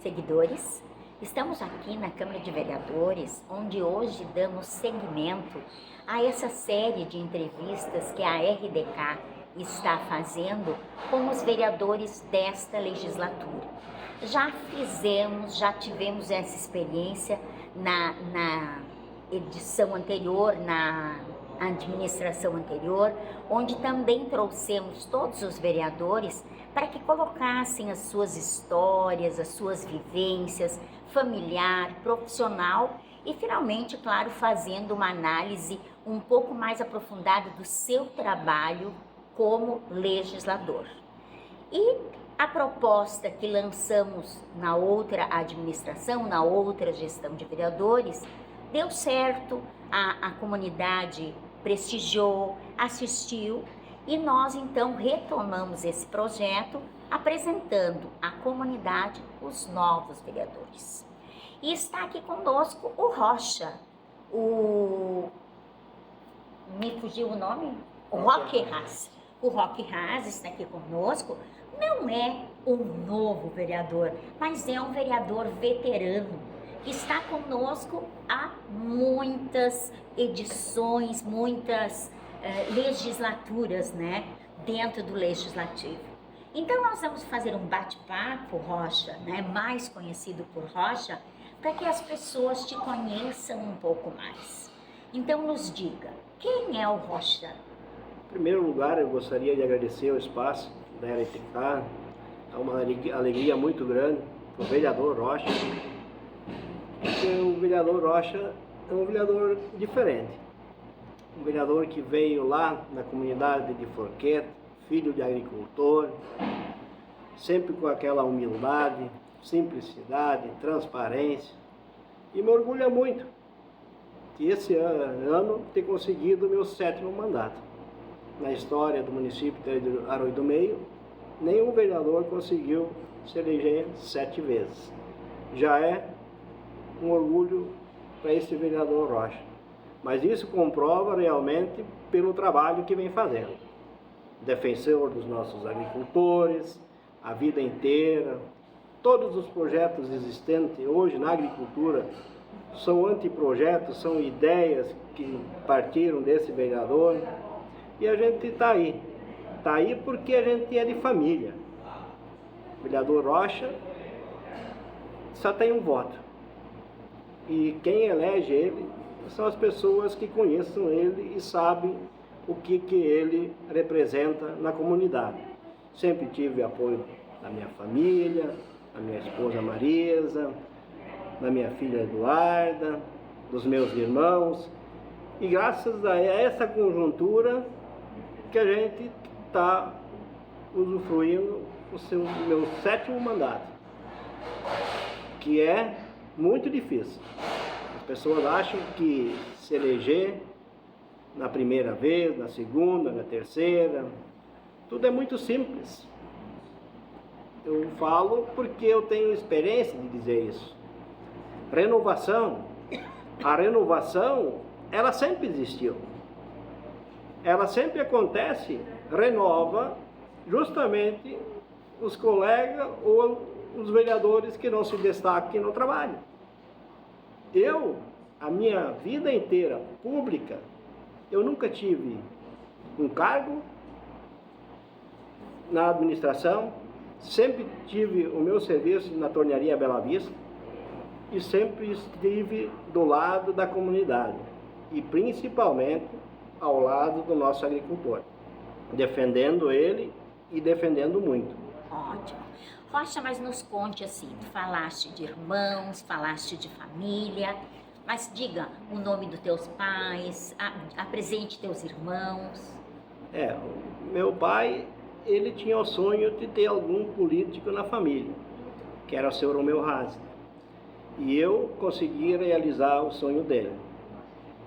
seguidores. Estamos aqui na Câmara de Vereadores, onde hoje damos seguimento a essa série de entrevistas que a RDK está fazendo com os vereadores desta legislatura. Já tivemos essa experiência na edição anterior, na administração anterior, onde também trouxemos todos os vereadores para que colocassem as suas histórias, as suas vivências, familiar, profissional e finalmente, claro, fazendo uma análise um pouco mais aprofundada do seu trabalho como legislador. E a proposta que lançamos na outra administração, na outra gestão de vereadores, deu certo, a comunidade prestigiou, assistiu e nós então retomamos esse projeto apresentando à comunidade os novos vereadores. E está aqui conosco o Rocha, me fugiu o nome? O Roque Haas. O Roque Haas está aqui conosco, não é um novo vereador, mas é um vereador veterano, que está conosco há muitas edições, muitas legislaturas, né, dentro do Legislativo. Então nós vamos fazer um bate-papo, Rocha, né, mais conhecido por Rocha, para que as pessoas te conheçam um pouco mais. Então nos diga, quem é o Rocha? Em primeiro lugar, eu gostaria de agradecer o espaço da RTK, é uma alegria muito grande para o vereador Rocha, porque o vereador Rocha é um vereador diferente, um vereador que veio lá na comunidade de Forqueta, filho de agricultor, sempre com aquela humildade, simplicidade, transparência, e me orgulha muito que esse ano ter conseguido o meu 7º mandato. Na história do município de Arroio do Meio, nenhum vereador conseguiu se eleger 7 vezes. Já é um orgulho para esse vereador Rocha. Mas isso comprova realmente pelo trabalho que vem fazendo. Defensor dos nossos agricultores, a vida inteira. Todos os projetos existentes hoje na agricultura são anteprojetos, são ideias que partiram desse vereador. E a gente está aí. Está aí porque a gente é de família. O vereador Rocha só tem um voto. E quem elege ele são as pessoas que conhecem ele e sabem o que ele representa na comunidade. Sempre tive apoio da minha família, da minha esposa Marisa, da minha filha Eduarda, dos meus irmãos. E graças a essa conjuntura que a gente está usufruindo o meu 7º mandato, que é muito difícil. As pessoas acham que se eleger na primeira vez, na segunda, na terceira, tudo é muito simples. Eu falo porque eu tenho experiência de dizer isso. Renovação, a renovação, ela sempre existiu. Ela sempre acontece, renova justamente os colegas ou os vereadores que não se destacam no trabalho. Eu, a minha vida inteira pública, eu nunca tive um cargo na administração, sempre tive o meu serviço na tornearia Bela Vista e sempre estive do lado da comunidade e principalmente ao lado do nosso agricultor, defendendo ele e defendendo muito. Ótimo. Rocha, mas nos conte assim, tu falaste de irmãos, falaste de família, mas diga o nome dos teus pais, apresente teus irmãos. Meu pai, ele tinha o sonho de ter algum político na família, que era o seu Romeu Haas. E eu consegui realizar o sonho dele.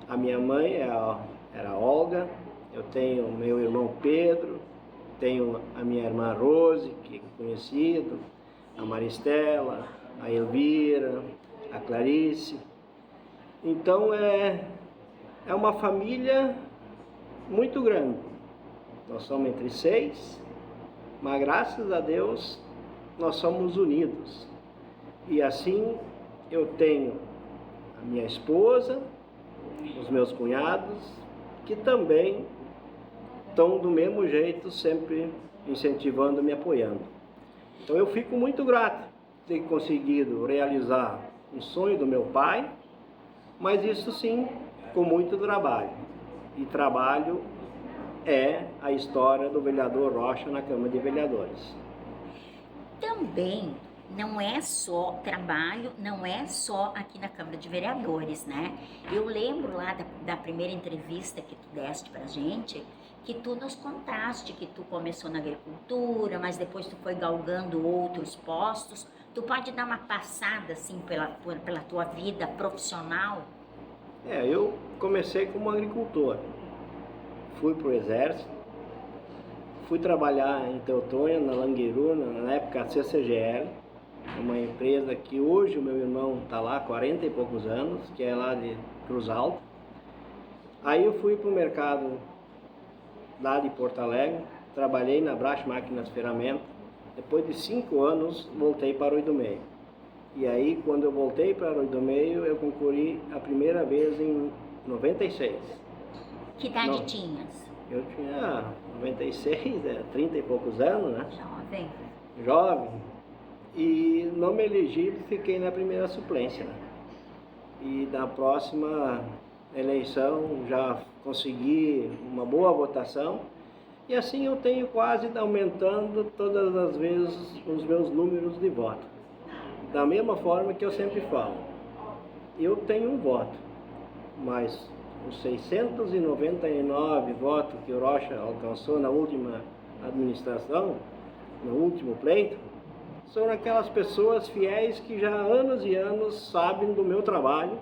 A minha mãe era a Olga, eu tenho meu irmão Pedro, tenho a minha irmã Rose, que é conhecido, a Maristela, a Elvira, a Clarice. Então é uma família muito grande. Nós somos entre 6, mas graças a Deus nós somos unidos. E assim eu tenho a minha esposa, os meus cunhados, que também estão do mesmo jeito, sempre incentivando, me apoiando. Então eu fico muito grato de ter conseguido realizar um sonho do meu pai, mas isso sim, com muito trabalho. E trabalho é a história do vereador Rocha na Câmara de Vereadores. Também não é só trabalho, não é só aqui na Câmara de Vereadores, né? Eu lembro lá da primeira entrevista que tu deste pra gente, que tu nos contaste que tu começou na agricultura, mas depois tu foi galgando outros postos. Tu pode dar uma passada, assim, pela tua vida profissional? Eu comecei como agricultor. Fui para o Exército, fui trabalhar em Teutônia, na Langueiruna, na época a CCGL, uma empresa que hoje o meu irmão está lá há 40 e poucos anos, que é lá de Cruz Alta. Aí eu fui para o mercado lá de Porto Alegre, trabalhei na Brás Máquinas Ferramentas. Depois de 5 anos, voltei para o 8 do Meio. E aí, quando eu voltei para o 8 do Meio, eu concorri a primeira vez em 96. Que idade tinhas? Eu tinha 96, 30 e poucos anos, né? Jovem. Jovem. E não me elegi, fiquei na primeira suplência, né? E na próxima eleição já consegui uma boa votação. E assim eu tenho quase aumentando todas as vezes os meus números de voto. Da mesma forma que eu sempre falo, eu tenho um voto, mas os 699 votos que o Rocha alcançou na última administração, no último pleito, são aquelas pessoas fiéis que já há anos e anos sabem do meu trabalho,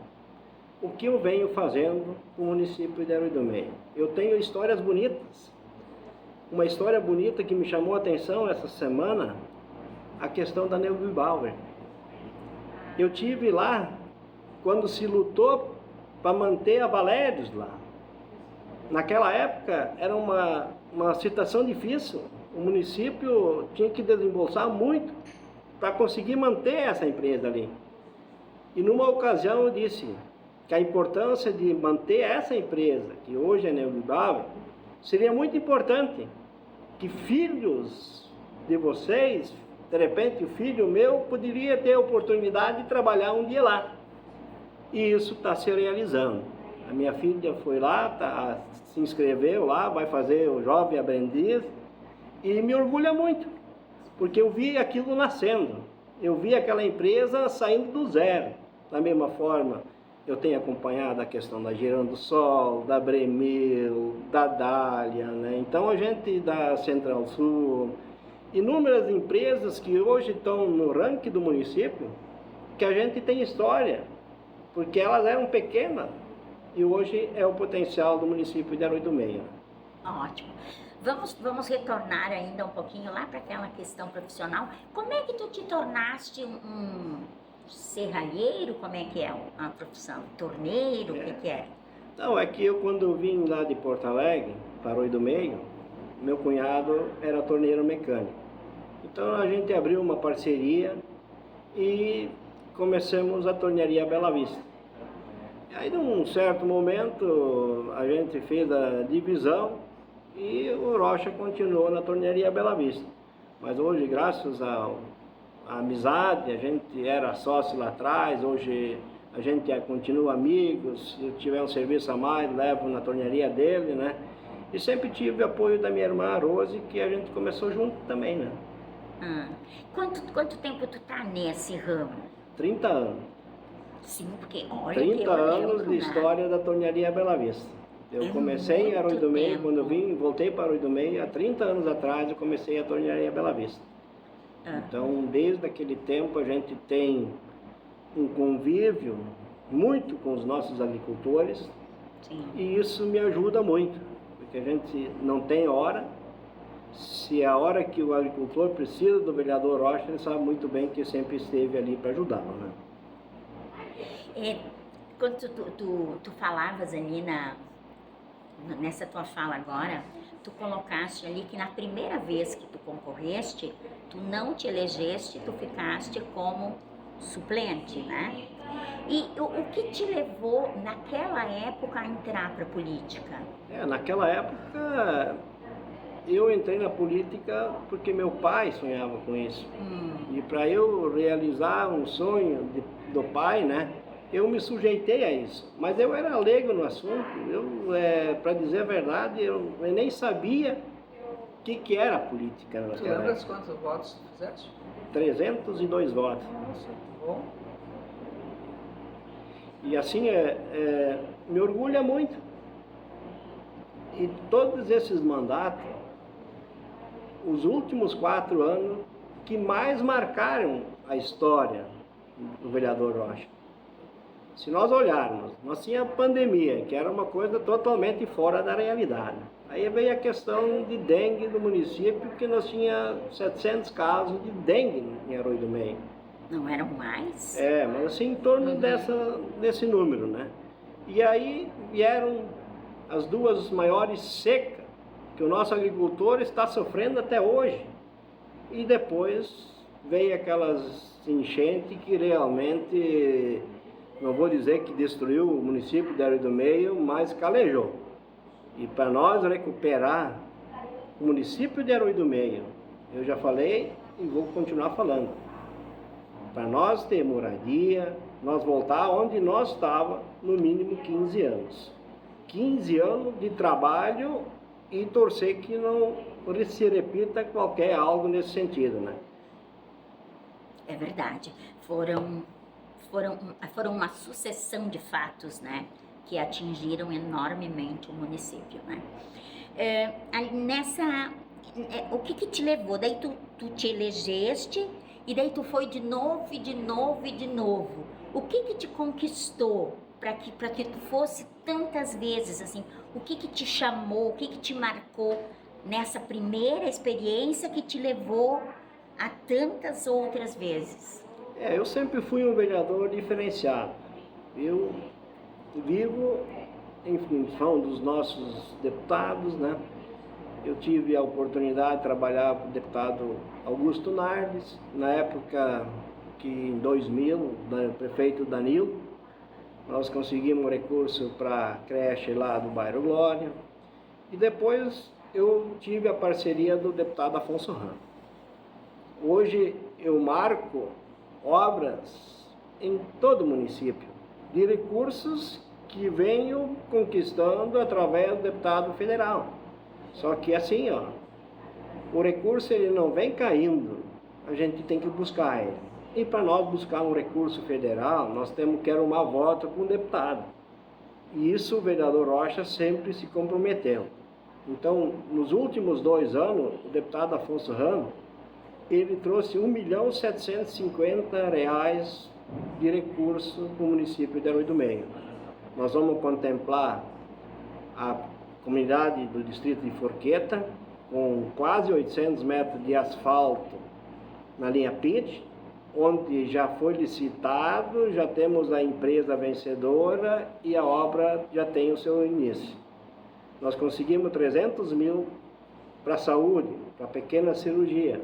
o que eu venho fazendo no município de Arroio do Meio. Eu tenho histórias bonitas. Uma história bonita que me chamou a atenção essa semana, a questão da Neubauer. Eu tive lá quando se lutou para manter a Valérios lá. Naquela época era uma situação difícil. O município tinha que desembolsar muito para conseguir manter essa empresa ali. E numa ocasião eu disse que a importância de manter essa empresa, que hoje é Neubauer, seria muito importante que filhos de vocês, de repente o filho meu, poderia ter a oportunidade de trabalhar um dia lá. E isso está se realizando. A minha filha foi lá, se inscreveu lá, vai fazer o jovem aprendiz e me orgulha muito, porque eu vi aquilo nascendo. Eu vi aquela empresa saindo do zero. Da mesma forma, eu tenho acompanhado a questão da Girão do Sol, da Bremil, da Dália, né? Então a gente da Central Sul, inúmeras empresas que hoje estão no ranking do município, que a gente tem história, porque elas eram pequenas e hoje é o potencial do município de Arroio do Meio. Ótimo. Vamos retornar ainda um pouquinho lá para aquela questão profissional. Como é que tu te tornaste um serralheiro? Como é que é a profissão? Torneiro? O que é? Não, é que eu quando vim lá de Porto Alegre, para Arroio do Meio, meu cunhado era torneiro mecânico. Então a gente abriu uma parceria e começamos a tornearia Bela Vista. Aí num certo momento a gente fez a divisão e o Rocha continuou na tornearia Bela Vista. Mas hoje, graças à amizade, a gente era sócio lá atrás, hoje a gente continua amigos, se eu tiver um serviço a mais, levo na tornearia dele, né? E sempre tive apoio da minha irmã Rose, que a gente começou junto também, né? Quanto tempo tu tá nesse ramo? 30 anos. Sim, porque olha 30 anos tempo, de né? história da tornearia Bela Vista. Eu comecei em Arroio do Meio, quando eu voltei para Arroio do Meio, há 30 anos atrás eu comecei a tornearia Bela Vista. Então, desde aquele tempo a gente tem um convívio muito com os nossos agricultores. Sim. E isso me ajuda muito, porque a gente não tem hora. Se é a hora que o agricultor precisa do vereador Rocha, ele sabe muito bem que sempre esteve ali para ajudá-lo, né? Quando tu falavas ali nessa tua fala agora, tu colocaste ali que na primeira vez que tu concorreste, tu não te elegeste, tu ficaste como suplente, né? E o que te levou naquela época a entrar para a política? Naquela época eu entrei na política porque meu pai sonhava com isso. E para eu realizar um sonho do pai, né, eu me sujeitei a isso. Mas eu era leigo no assunto. Para dizer a verdade, eu nem sabia o que era política Tu naquela lembras época. quantos votos tu fizeste? 302 votos. Nossa, bom. E assim, me orgulha muito. E todos esses mandatos, os últimos 4 anos, que mais marcaram a história do vereador Rocha. Se nós olharmos, nós tínhamos a pandemia, que era uma coisa totalmente fora da realidade. Aí veio a questão de dengue do município, que nós tínhamos 700 casos de dengue em Arroio do Meio. Não eram mais? Mas assim, em torno desse número, né? E aí vieram as 2 maiores secas, que o nosso agricultor está sofrendo até hoje. E depois veio aquelas enchentes que realmente, não vou dizer que destruiu o município de Arroio do Meio, mas calejou. E para nós recuperar o município de Arroio do Meio, eu já falei e vou continuar falando. Para nós ter moradia, nós voltar onde nós estávamos, no mínimo 15 anos. 15 anos de trabalho e torcer que não se repita qualquer algo nesse sentido, né? É verdade. Foram uma sucessão de fatos, né, que atingiram enormemente o município, né? O que te levou? Daí tu te elegeste e daí tu foi de novo e de novo e de novo. O que te conquistou para que tu fosse tantas vezes, assim? O que te chamou, o que te marcou nessa primeira experiência que te levou a tantas outras vezes? Eu sempre fui um vereador diferenciado. Eu vivo em função dos nossos deputados, né? Eu tive a oportunidade de trabalhar com o deputado Augusto Nardes, na época que em 2000, o prefeito Danilo, nós conseguimos um recurso para a creche lá do bairro Glória. E depois eu tive a parceria do deputado Afonso Ramos. Hoje eu marco obras em todo o município, de recursos que venho conquistando através do deputado federal. Só que assim, o recurso ele não vem caindo, a gente tem que buscar ele. E para nós buscar um recurso federal, nós temos que arrumar voto com o deputado. E isso o vereador Rocha sempre se comprometeu. Então, nos últimos 2 anos, o deputado Afonso Ramos, ele trouxe R$1.750.000 de recurso para o município de Arroio do Meio. Nós vamos contemplar a comunidade do distrito de Forqueta, com quase 800 metros de asfalto na linha PIT, onde já foi licitado, já temos a empresa vencedora e a obra já tem o seu início. Nós conseguimos 300 mil para a saúde, para pequena cirurgia.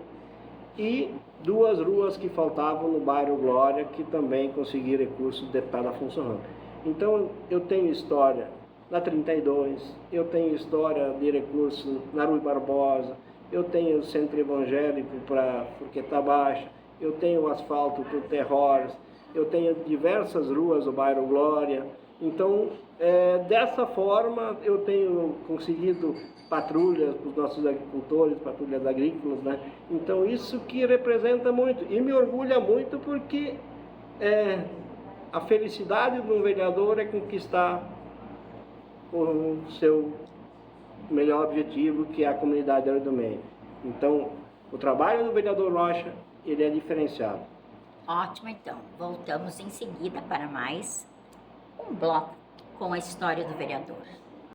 E 2 ruas que faltavam no bairro Glória, que também conseguiram recursos do deputado Afonso Ramos. Então, eu tenho história na 32, eu tenho história de recursos na Rui Barbosa, eu tenho o centro evangélico para Forqueta Baixa, eu tenho o asfalto para o Terrores, eu tenho diversas ruas do bairro Glória. Então, dessa forma, eu tenho conseguido patrulhas para os nossos agricultores, patrulhas agrícolas, né? Então, isso que representa muito e me orgulha muito porque a felicidade de um vereador é conquistar o seu melhor objetivo, que é a comunidade de Arroio do Meio. Então, o trabalho do vereador Rocha, ele é diferenciado. Ótimo, então. Voltamos em seguida para mais um bloco com a história do vereador.